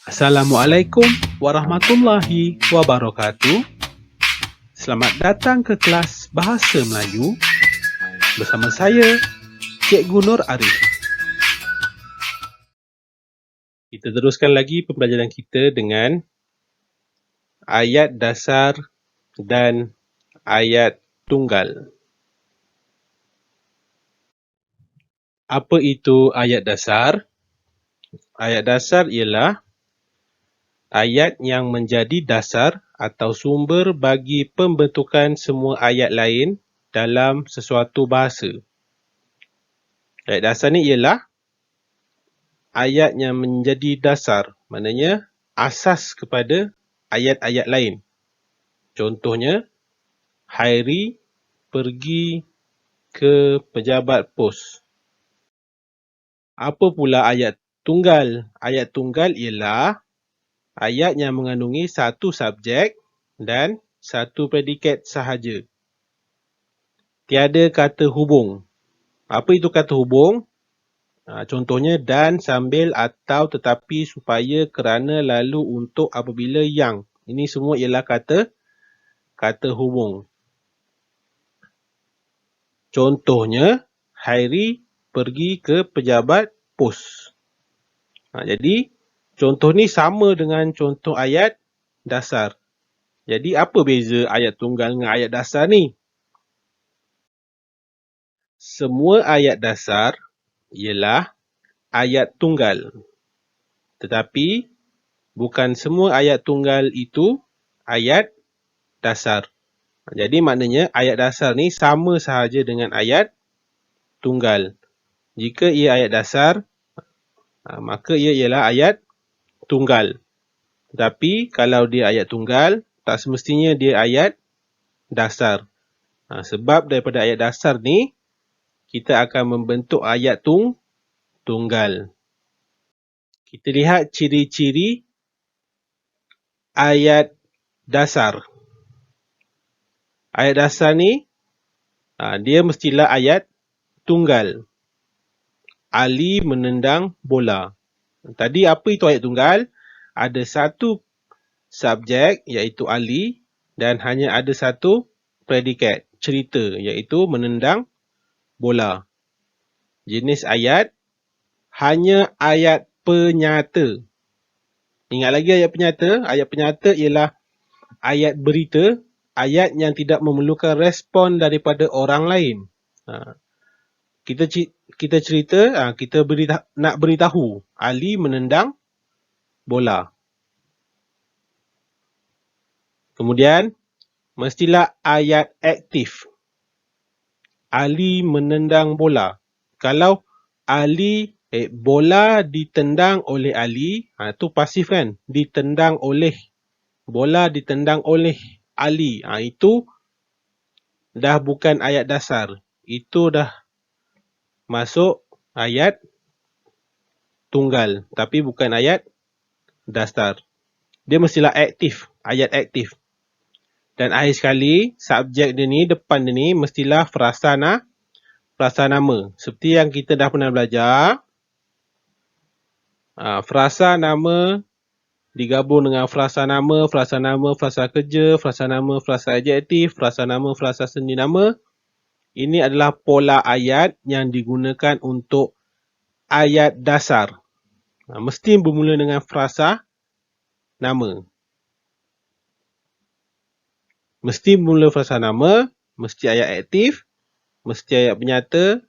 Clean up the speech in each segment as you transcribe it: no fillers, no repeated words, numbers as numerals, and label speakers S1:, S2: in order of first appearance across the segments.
S1: Assalamualaikum warahmatullahi wabarakatuh. Selamat datang ke kelas Bahasa Melayu bersama saya, Cikgu Nur Arif. Kita teruskan lagi pembelajaran kita dengan ayat dasar dan ayat tunggal. Apa itu ayat dasar? Ayat dasar ialah ayat yang menjadi dasar atau sumber bagi pembentukan semua ayat lain dalam sesuatu bahasa. Ayat dasar ni ialah ayat yang menjadi dasar, maknanya asas kepada ayat-ayat lain. Contohnya, Hairi pergi ke pejabat pos. Apa pula ayat tunggal? Ayat tunggal ialah ayat yang mengandungi satu subjek dan satu predikat sahaja. Tiada kata hubung. Apa itu kata hubung? Contohnya dan, sambil, atau, tetapi, supaya, kerana, lalu, untuk, apabila, yang. Ini semua ialah kata hubung. Contohnya, Hairi pergi ke pejabat pos. Jadi, contoh ni sama dengan contoh ayat dasar. Jadi, apa beza ayat tunggal dengan ayat dasar ni? Semua ayat dasar ialah ayat tunggal. Tetapi, bukan semua ayat tunggal itu ayat dasar. Jadi maknanya ayat dasar ni sama sahaja dengan ayat tunggal. Jika ia ayat dasar, maka ia ialah ayat tunggal. Tetapi kalau dia ayat tunggal, tak semestinya dia ayat dasar. Sebab daripada ayat dasar ni, kita akan membentuk ayat tunggal. Kita lihat ciri-ciri ayat dasar. Ayat dasar ni, dia mestilah ayat tunggal. Ali menendang bola. Tadi apa itu ayat tunggal? Ada satu subjek iaitu Ali dan hanya ada satu predikat, cerita, iaitu menendang bola. Jenis ayat hanya ayat penyata. Ingat lagi ayat penyata? Ayat penyata ialah ayat berita, ayat yang tidak memerlukan respon daripada orang lain. Kita cerita, kita nak beritahu Ali menendang bola. Kemudian, mestilah ayat aktif. Ali menendang bola. Kalau bola ditendang oleh Ali, itu pasif kan? Ditendang oleh. Bola ditendang oleh Ali. Itu dah bukan ayat dasar. Itu dah masuk ayat tunggal. Tapi bukan ayat dasar. Dia mestilah aktif. Ayat aktif. Dan akhir sekali, subjek dia ni, depan dia ni, mestilah frasa nama. Seperti yang kita dah pernah belajar, frasa nama digabung dengan frasa nama, frasa kerja, frasa nama, frasa adjektif, frasa nama, frasa seni nama. Ini adalah pola ayat yang digunakan untuk ayat dasar. Mesti bermula dengan frasa nama. Mesti bermula frasa nama, mesti ayat aktif, mesti ayat penyata,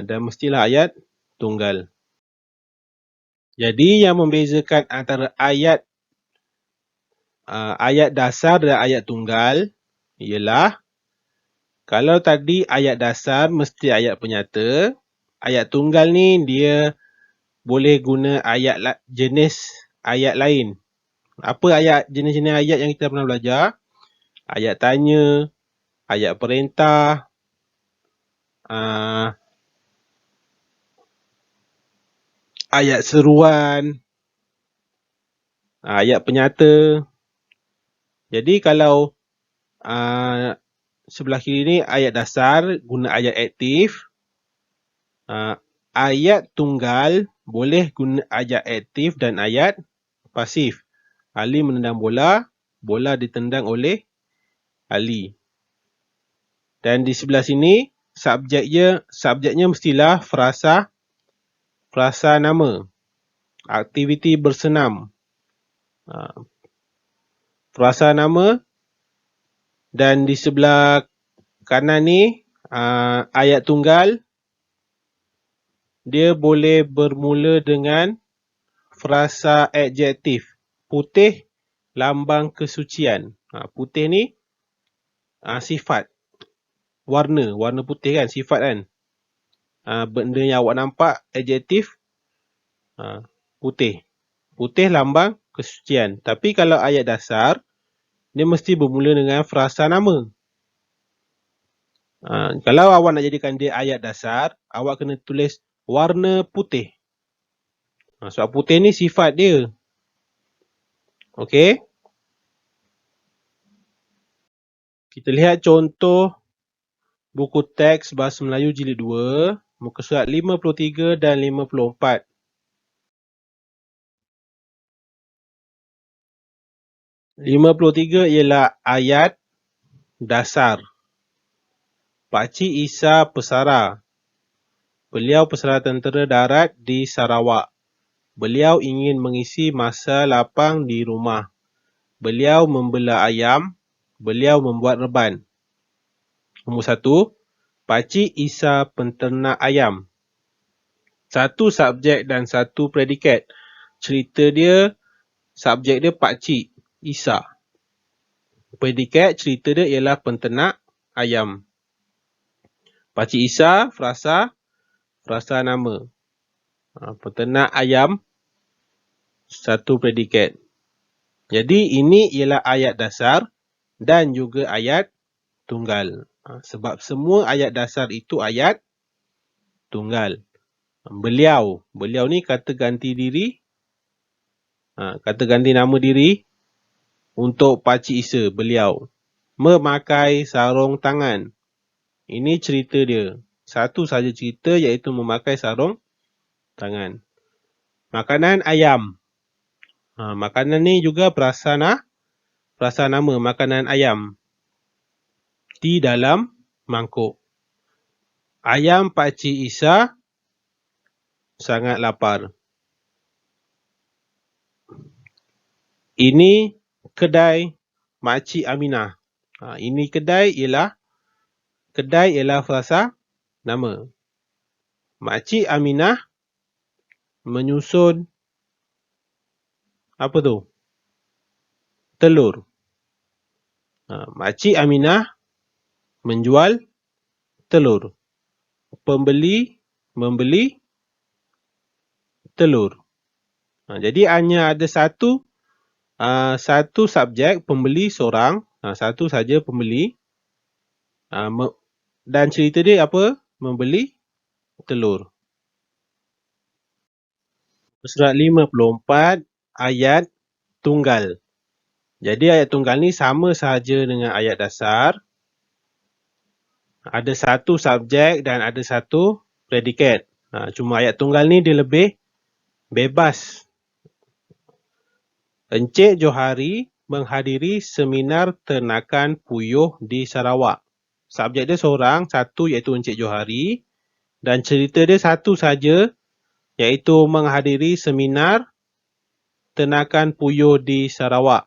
S1: dan mestilah ayat tunggal. Jadi yang membezakan antara ayat dasar dan ayat tunggal ialah kalau tadi ayat dasar mesti ayat penyata, ayat tunggal ni dia boleh guna jenis ayat lain. Apa jenis-jenis ayat yang kita pernah belajar? Ayat tanya, ayat perintah, ayat seruan, ayat penyata. Jadi kalau sebelah kiri ni ayat dasar guna ayat aktif. Ayat tunggal boleh guna ayat aktif dan ayat pasif. Ali menendang bola, bola ditendang oleh Ali. Dan di sebelah sini, subjeknya mestilah frasa nama. Aktiviti bersenam. Frasa nama. Dan di sebelah kanan ni, ayat tunggal. Dia boleh bermula dengan frasa adjektif. Putih, lambang kesucian. Putih ni sifat. Warna putih kan, sifat kan. Benda yang awak nampak, adjektif, putih. Putih lambang kesucian. Tapi kalau ayat dasar, dia mesti bermula dengan frasa nama. Kalau awak nak jadikan dia ayat dasar, awak kena tulis warna putih. Sebab putih ni sifat dia. Okey. Kita lihat contoh buku teks Bahasa Melayu Jilid 2, muka surat 53 dan 54. Ialah ayat dasar. Pakcik Isa pesara. Beliau pesara tentera darat di Sarawak. Beliau ingin mengisi masa lapang di rumah. Beliau membelah ayam. Beliau membuat reban. Nombor 1. Pakcik Isa penternak ayam. 1 subjek dan 1 predikat. Cerita dia, subjek dia Pakcik Isa. Predikat cerita dia ialah penternak ayam. Pakcik Isa, frasa nama. Penternak ayam, 1 predikat. Jadi ini ialah ayat dasar dan juga ayat tunggal. Sebab semua ayat dasar itu ayat tunggal. Beliau ni kata ganti diri. Kata ganti nama diri untuk Pakcik Isa, beliau. Memakai sarung tangan. Ini cerita dia. 1 saja cerita iaitu memakai sarung tangan. Makanan ayam. Makanan ni juga frasa nama, makanan ayam. Di dalam mangkuk. Ayam Pakcik Isa sangat lapar. Ini kedai Makcik Aminah. Ini kedai ialah frasa nama. Makcik Aminah menyusun apa tu? Telur. Makcik Aminah menjual telur. Pembeli membeli telur. Jadi hanya ada satu subjek, pembeli seorang. 1 saja pembeli. Dan cerita dia apa? Membeli telur. Surat 54, ayat tunggal. Jadi ayat tunggal ni sama sahaja dengan ayat dasar. Ada 1 subjek dan ada 1 predikat. Cuma ayat tunggal ni dia lebih bebas. Encik Johari menghadiri seminar ternakan puyuh di Sarawak. Subjek dia seorang, 1 iaitu Encik Johari. Dan cerita dia 1 saja, iaitu menghadiri seminar ternakan puyuh di Sarawak.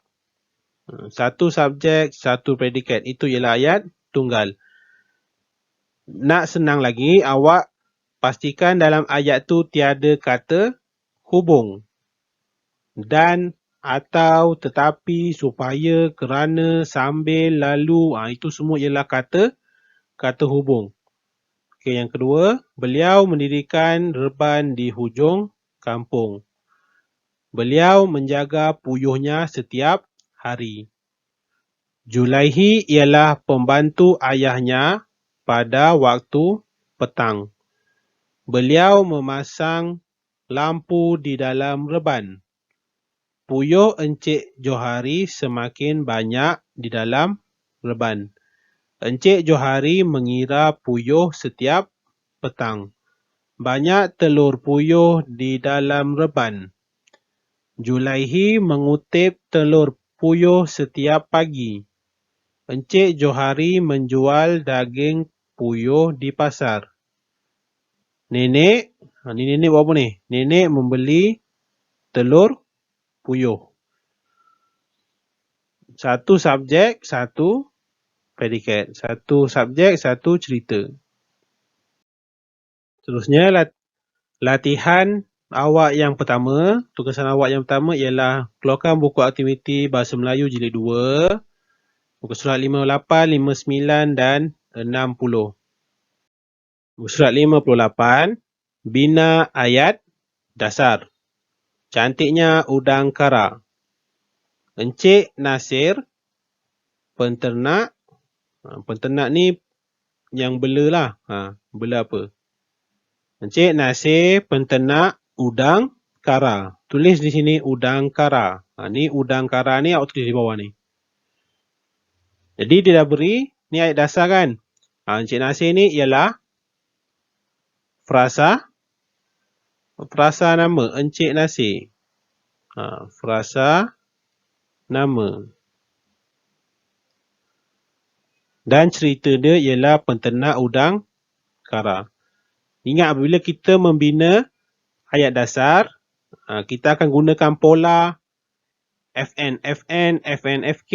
S1: 1 subjek, 1 predikat. Itu ialah ayat tunggal. Nak senang lagi, awak pastikan dalam ayat tu tiada kata hubung. Dan, atau, tetapi, supaya, kerana, sambil, lalu. Itu semua ialah kata hubung. Okey, yang kedua, beliau mendirikan reban di hujung kampung. Beliau menjaga puyuhnya setiap hari. Julaihi ialah pembantu ayahnya pada waktu petang. Beliau memasang lampu di dalam reban. Puyuh Encik Johari semakin banyak di dalam reban. Encik Johari mengira puyuh setiap petang. Banyak telur puyuh di dalam reban. Julaihi mengutip telur puyuh setiap pagi. Encik Johari menjual daging puyuh di pasar. Nenek, ni nenek buat apa ni? Nenek membeli telur puyuh. Satu subjek, satu predikat. Satu subjek, satu cerita. Seterusnya, latihan awak yang pertama. Tugasan awak yang pertama ialah keluarkan buku aktiviti Bahasa Melayu Jilid 2. Muka surat 58, 59 dan 60. Muka surat 58. Bina ayat dasar. Cantiknya udang kara. Encik Nasir, penternak. Penternak ni yang bela lah. Bela apa? Encik Nasir, penternak udang kara. Tulis di sini udang kara. Ni udang kara ni awak tulis di bawah ni. Jadi dia dah beri, ni ayat dasar kan. Encik Nasir ni ialah frasa nama Encik Nasir. Frasa nama. Dan cerita dia ialah penternak udang kara. Ingat apabila kita membina ayat dasar, kita akan gunakan pola FN, FK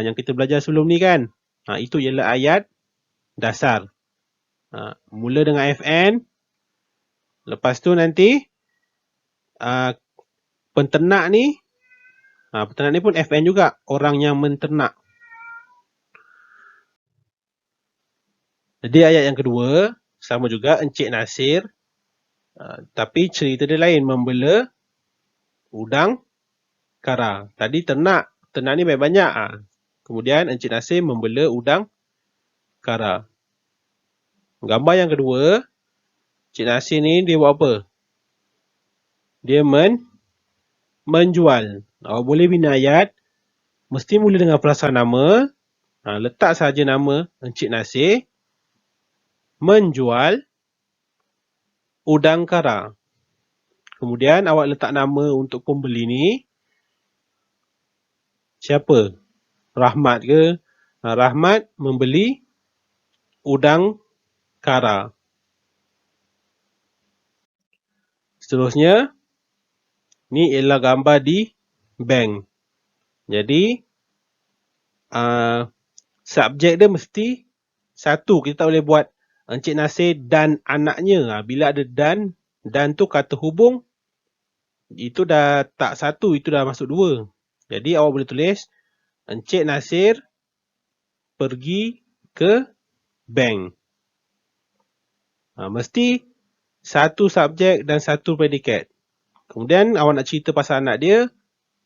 S1: yang kita belajar sebelum ni kan. Itu ialah ayat dasar. Mula dengan FN. Lepas tu nanti penternak ni pun FN juga. Orang yang menternak. Jadi ayat yang kedua, sama juga Encik Nasir. Tapi cerita dia lain, membela udang kara. Tadi ternak ni banyak-banyak. Kemudian Encik Nasir membela udang kara. Gambar yang kedua, Encik Nasir ni dia buat apa? Dia menjual. Awak boleh bina ayat, mesti mula dengan frasa nama. Letak saja nama Encik Nasir menjual udang kara. Kemudian awak letak nama untuk pembeli ni. Siapa? Rahmat ke? Rahmat membeli udang kara. Seterusnya, ni ialah gambar di bank. Jadi, subjek dia mesti satu. Kita tak boleh buat Encik Nasir dan anaknya. Bila ada dan tu kata hubung, itu dah tak satu, itu dah masuk dua. Jadi awak boleh tulis Encik Nasir pergi ke bank. Mesti satu subjek dan satu predikat. Kemudian awak nak cerita pasal anak dia,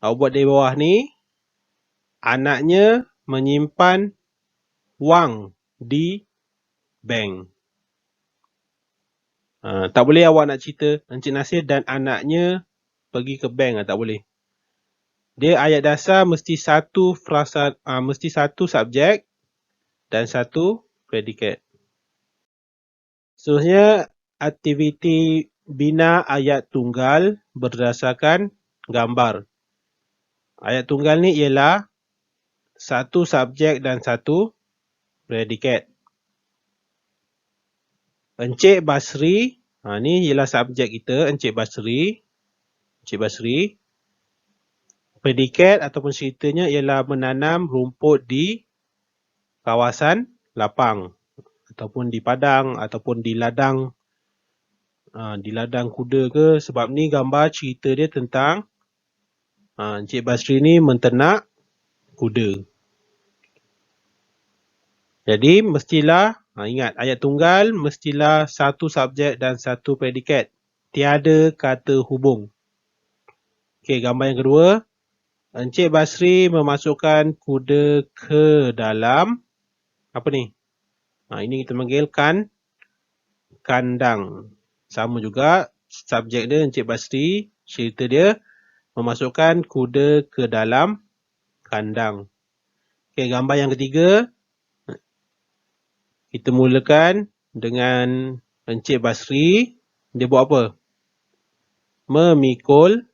S1: awak buat dari bawah ni, anaknya menyimpan wang di bank. Tak boleh awak nak cerita Encik Nasir dan anaknya pergi ke bank, tak boleh. Dia ayat dasar mesti satu subjek dan satu predikat. Seterusnya, aktiviti bina ayat tunggal berdasarkan gambar. Ayat tunggal ni ialah satu subjek dan satu predikat. Encik Basri, ni ialah subjek kita, Encik Basri. Predikat ataupun ceritanya ialah menanam rumput di kawasan lapang. Ataupun di padang, ataupun di ladang. Di ladang kuda ke. Sebab ni gambar cerita dia tentang Encik Basri ni menternak kuda. Jadi mestilah, ingat ayat tunggal mestilah satu subjek dan satu predikat. Tiada kata hubung. Okey, gambar yang kedua. Encik Basri memasukkan kuda ke dalam apa ni? Ini kita panggil kandang. Sama juga subjek dia Encik Basri, cerita dia memasukkan kuda ke dalam kandang. Okey, gambar yang ketiga. Kita mulakan dengan Encik Basri. Dia buat apa? Memikul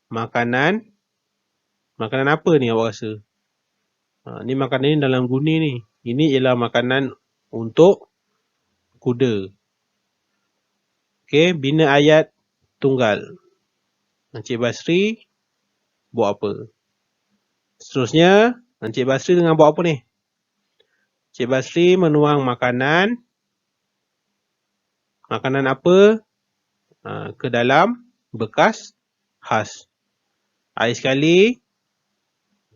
S1: makanan apa ni awak rasa? Ni makanan ni dalam guni ni. Ini ialah makanan untuk kuda. Okey, bina ayat tunggal. Encik Basri buat apa? Seterusnya, Encik Basri tengah buat apa ni? Encik Basri menuang makanan. Makanan apa? Ke dalam bekas khas. Air sekali,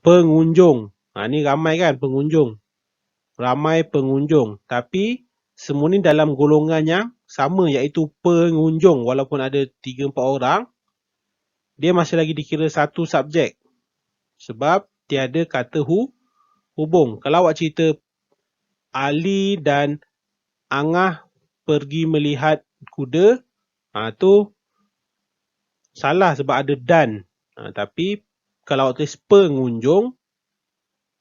S1: pengunjung. Ni ramai kan pengunjung. Ramai pengunjung. Tapi semua ni dalam golongan yang sama, iaitu pengunjung. Walaupun ada 3-4 orang, dia masih lagi dikira satu subjek. Sebab tiada kata hubung. Kalau awak cerita Ali dan Angah pergi melihat kuda, tu salah sebab ada dan. Tapi kalau awak tulis pengunjung,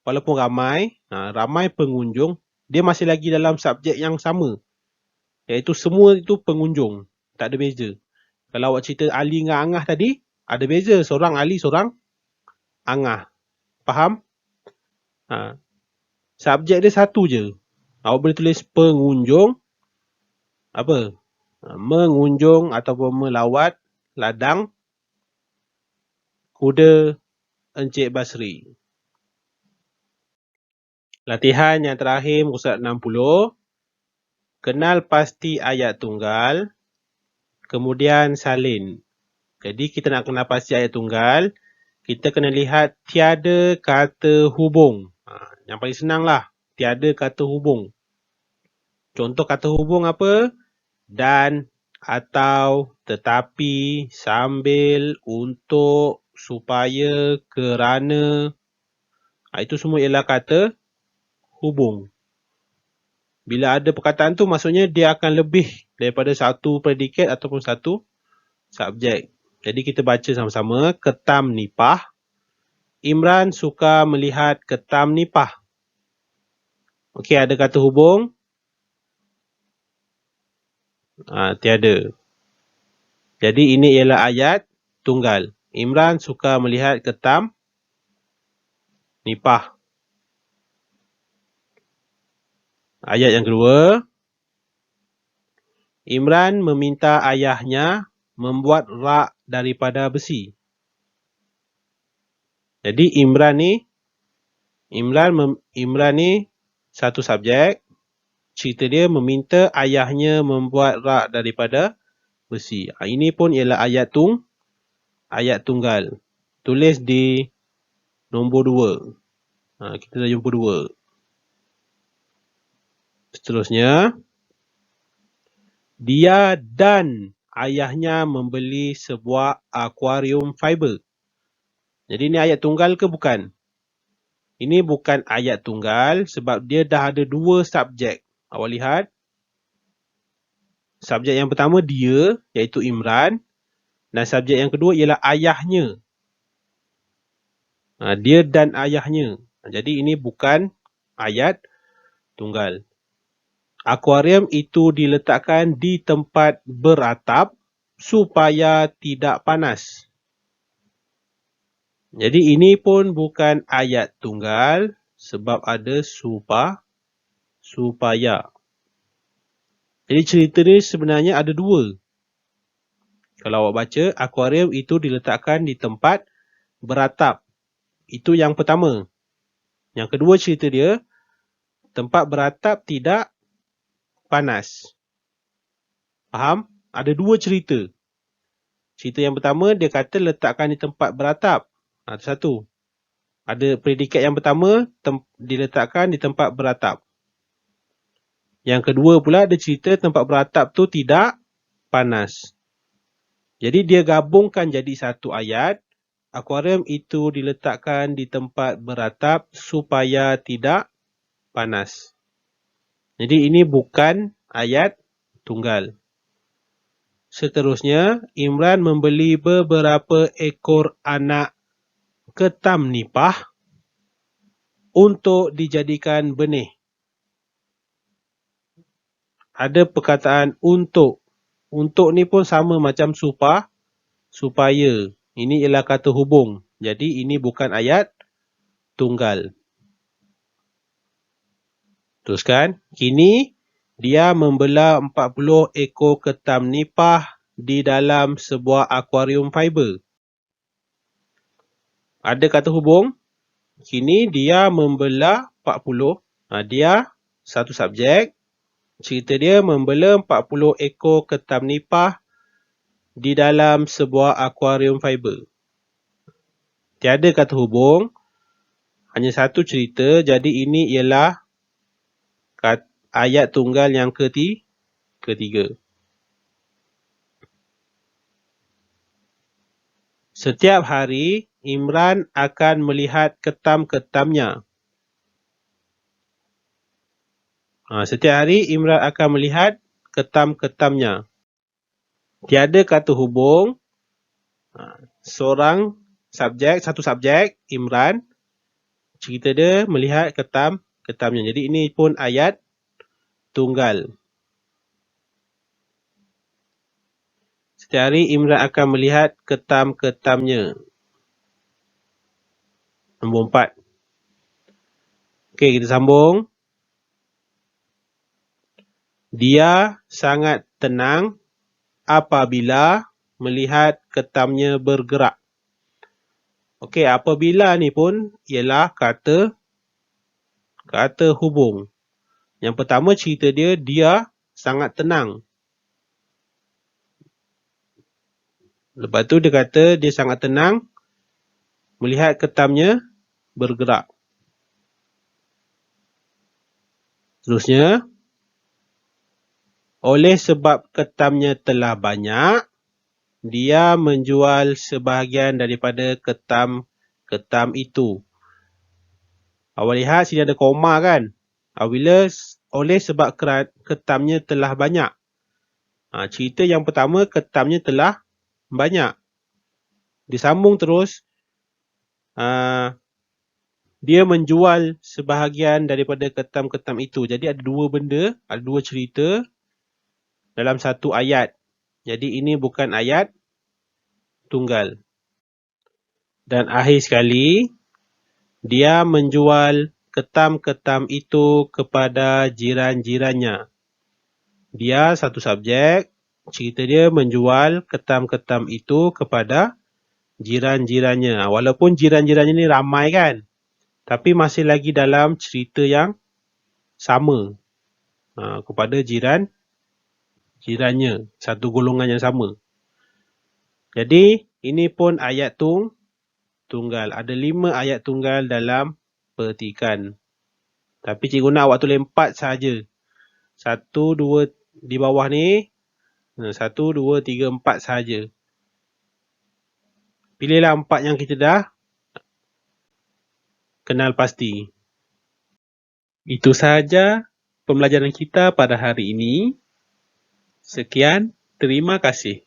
S1: walaupun ramai pengunjung, dia masih lagi dalam subjek yang sama. Iaitu semua itu pengunjung. Tak ada beza. Kalau awak cerita Ali dengan Angah tadi, ada beza. Seorang Ali, seorang Angah. Faham? Subjek dia satu je. Awak boleh tulis pengunjung, apa? Mengunjung ataupun melawat ladang kuda Encik Basri. Latihan yang terakhir, muka surat 60. Kenal pasti ayat tunggal, kemudian salin. Jadi kita nak kenal pasti ayat tunggal, kita kena lihat tiada kata hubung. Yang paling senang lah, tiada kata hubung. Contoh kata hubung apa? Dan, atau, tetapi, sambil, untuk, supaya, kerana. Itu semua ialah kata hubung. Bila ada perkataan tu, maksudnya dia akan lebih daripada satu predikat ataupun satu subjek. Jadi kita baca sama-sama. Ketam nipah. Imran suka melihat ketam nipah. Okey, ada kata hubung? Tiada. Jadi ini ialah ayat tunggal. Imran suka melihat ketam nipah. Ayat yang kedua. Imran meminta ayahnya membuat rak daripada besi. Jadi Imran ni satu subjek. Cerita dia meminta ayahnya membuat rak daripada besi. Ini pun ialah ayat tunggal. Tulis di nombor 2. Kita dah jumpa 2. Seterusnya, dia dan ayahnya membeli sebuah akuarium fiber. Jadi ini ayat tunggal ke bukan? Ini bukan ayat tunggal sebab dia dah ada 2 subjek. Awak lihat. Subjek yang pertama dia, iaitu Imran. Dan subjek yang kedua ialah ayahnya. Dia dan ayahnya. Jadi ini bukan ayat tunggal. Akuarium itu diletakkan di tempat beratap supaya tidak panas. Jadi ini pun bukan ayat tunggal sebab ada supaya. Jadi cerita ni sebenarnya ada 2. Kalau awak baca, akuarium itu diletakkan di tempat beratap. Itu yang pertama. Yang kedua cerita dia, tempat beratap tidak panas. Faham? Ada 2 cerita. Cerita yang pertama, dia kata letakkan di tempat beratap. Itu satu. Ada predikat yang pertama, diletakkan di tempat beratap. Yang kedua pula, ada cerita tempat beratap tu tidak panas. Jadi dia gabungkan jadi satu ayat. Akuarium itu diletakkan di tempat beratap supaya tidak panas. Jadi ini bukan ayat tunggal. Seterusnya, Imran membeli beberapa ekor anak ketam nipah untuk dijadikan benih. Ada perkataan untuk. Untuk ni pun sama macam supaya. Ini ialah kata hubung. Jadi ini bukan ayat tunggal. Teruskan. Kini dia membelah 40 ekor ketam nipah di dalam sebuah akuarium fiber. Ada kata hubung. Kini dia membelah 40. Dia satu subjek. Cerita dia membelah 40 ekor ketam nipah di dalam sebuah akuarium fiber. Tiada kata hubung. Hanya satu cerita. Jadi ini ialah ayat tunggal yang ketiga. Setiap hari, Imran akan melihat ketam-ketamnya. Setiap hari, Imran akan melihat ketam-ketamnya. Tiada kata hubung. Seorang subjek, satu subjek, Imran. Cerita dia melihat ketam-ketamnya. Jadi ini pun ayat tunggal. Setiap hari Imran akan melihat ketam-ketamnya. Nombor 4. Okey, kita sambung. Dia sangat tenang apabila melihat ketamnya bergerak. Okey, apabila ni pun ialah kata hubung. Yang pertama cerita dia sangat tenang. Lepas tu dia kata dia sangat tenang melihat ketamnya bergerak. Terusnya, oleh sebab ketamnya telah banyak, dia menjual sebahagian daripada ketam itu. Awak lihat sini ada koma kan? Oleh sebab ketamnya telah banyak. Cerita yang pertama ketamnya telah banyak. Disambung terus. Dia menjual sebahagian daripada ketam-ketam itu. Jadi ada dua benda, ada dua cerita dalam satu ayat. Jadi ini bukan ayat tunggal. Dan akhir sekali, dia menjual ketam-ketam itu kepada jiran-jirannya. Dia satu subjek, cerita dia menjual ketam-ketam itu kepada jiran-jirannya. Walaupun jiran-jirannya ni ramai kan, tapi masih lagi dalam cerita yang sama. Kepada jirannya, satu golongan yang sama. Jadi ini pun ayat tunggal. Ada 5 ayat tunggal dalam petikan. Tapi cikgu nak awak tulis 4 sahaja. 1, 2 di bawah ni. 1, 2, 3, 4 sahaja. Pilihlah 4 yang kita dah kenal pasti. Itu sahaja pembelajaran kita pada hari ini. Sekian, terima kasih.